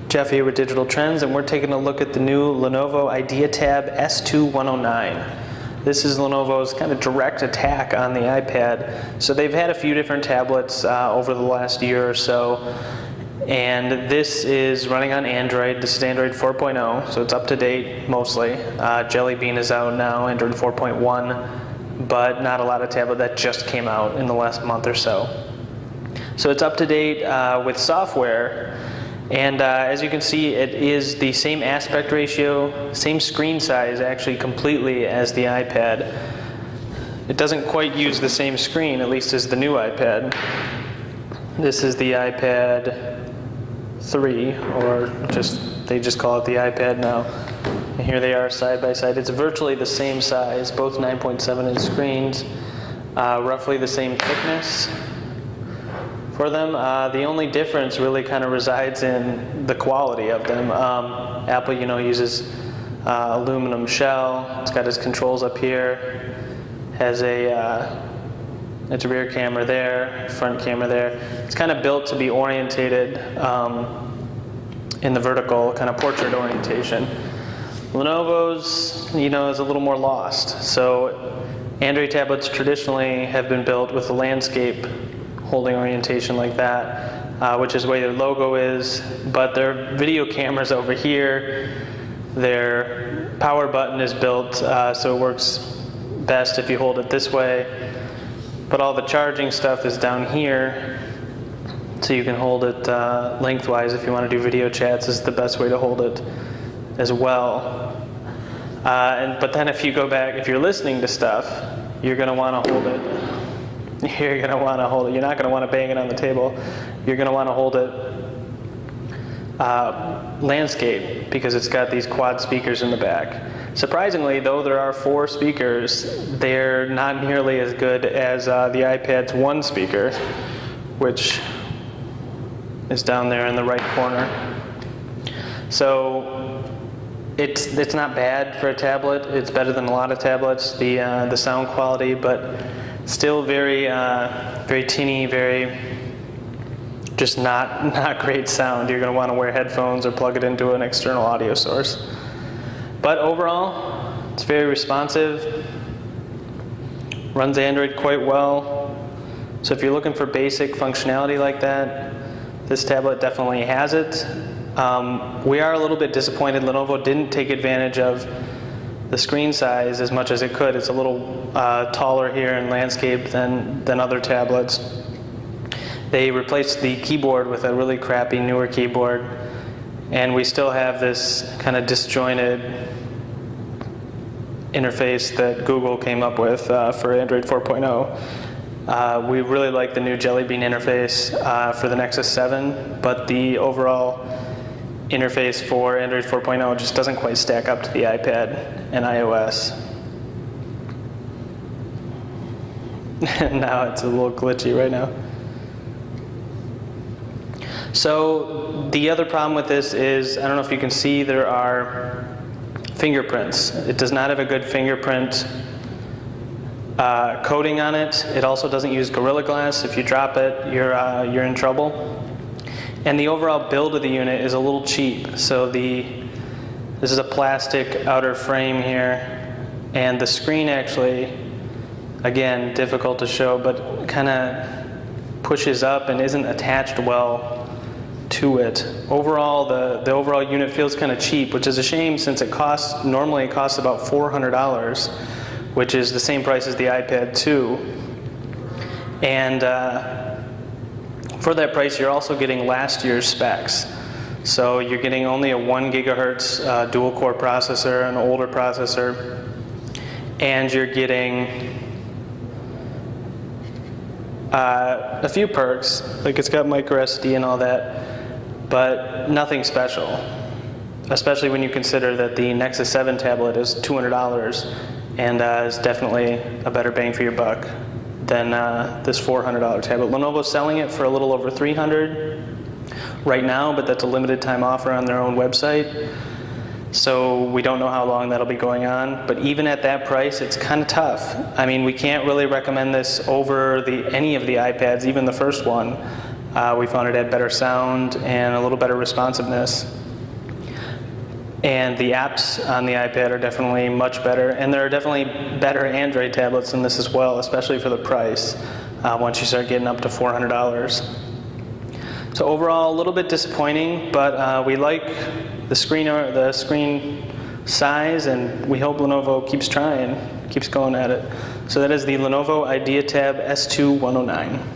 Jeff here with Digital Trends, and we're taking a look at the new Lenovo IdeaTab S2109. This is Lenovo's kind of direct attack on the iPad. So they've had a few different tablets over the last year or so, and this is running on Android. This is Android 4.0, so it's up to date mostly. Jelly Bean is out now, Android 4.1, but not a lot of tablet that just came out in the last month or so. So it's up to date with software. And as you can see, it is the same aspect ratio, same screen size actually completely as the iPad. It doesn't quite use the same screen, at least as the new iPad. This is the iPad 3, or they just call it the iPad now. And here they are side by side. It's virtually the same size, both 9.7-inch screens, roughly the same thickness for them. The only difference really kind of resides in the quality of them. Apple, uses aluminum shell. It's got its controls up here. Has its rear camera there, front camera there. It's kind of built to be orientated in the vertical, kind of portrait orientation. Lenovo's, is a little more lost. So Android tablets traditionally have been built with the landscape holding orientation like that, which is where their logo is, but their video camera's over here. Their power button is built so it works best if you hold it this way, but all the charging stuff is down here, so you can hold it lengthwise if you want to do video chats. This is the best way to hold it as well. But then if you go back, if you're listening to stuff, you're going to want to hold it. You're going to want to hold it. You're not going to want to bang it on the table. You're going to want to hold it landscape, because it's got these quad speakers in the back. Surprisingly, though there are 4 speakers, they're not nearly as good as the iPad's 1 speaker, which is down there in the right corner. So it's not bad for a tablet. It's better than a lot of tablets, the sound quality, but still very very tinny, very just not great sound. You're going to want to wear headphones or plug it into an external audio source. But overall, it's very responsive, runs Android quite well. So if you're looking for basic functionality like that, this tablet definitely has it. We are a little bit disappointed Lenovo didn't take advantage of the screen size as much as it could. It's a little taller here in landscape than other tablets. They replaced the keyboard with a really crappy newer keyboard, and we still have this kind of disjointed interface that Google came up with for Android 4.0. We really like the new Jelly Bean interface for the Nexus 7, but the overall interface for Android 4.0 just doesn't quite stack up to the iPad and iOS. Now it's a little glitchy right now. So the other problem with this is, I don't know if you can see, there are fingerprints. It does not have a good fingerprint coating on it. It also doesn't use Gorilla Glass. If you drop it, you're in trouble. And the overall build of the unit is a little cheap. So this is a plastic outer frame here, and the screen actually, again, difficult to show, but kind of pushes up and isn't attached well to it. Overall, the overall unit feels kind of cheap, which is a shame, since normally it costs about $400, which is the same price as the iPad 2. And for that price, you're also getting last year's specs. So you're getting only a 1 gigahertz dual-core processor, an older processor, and you're getting a few perks, like it's got micro SD and all that, but nothing special, especially when you consider that the Nexus 7 tablet is $200 and is definitely a better bang for your buck than this $400 tablet. Lenovo's selling it for a little over $300 right now, but that's a limited time offer on their own website. So we don't know how long that'll be going on, but even at that price, it's kind of tough. I mean, we can't really recommend this over any of the iPads, even the first one. We found it had better sound and a little better responsiveness. And the apps on the iPad are definitely much better, and there are definitely better Android tablets than this as well, especially for the price, once you start getting up to $400. So overall, a little bit disappointing, but we like the screen size, and we hope Lenovo keeps trying, keeps going at it. So that is the Lenovo IdeaTab S2109.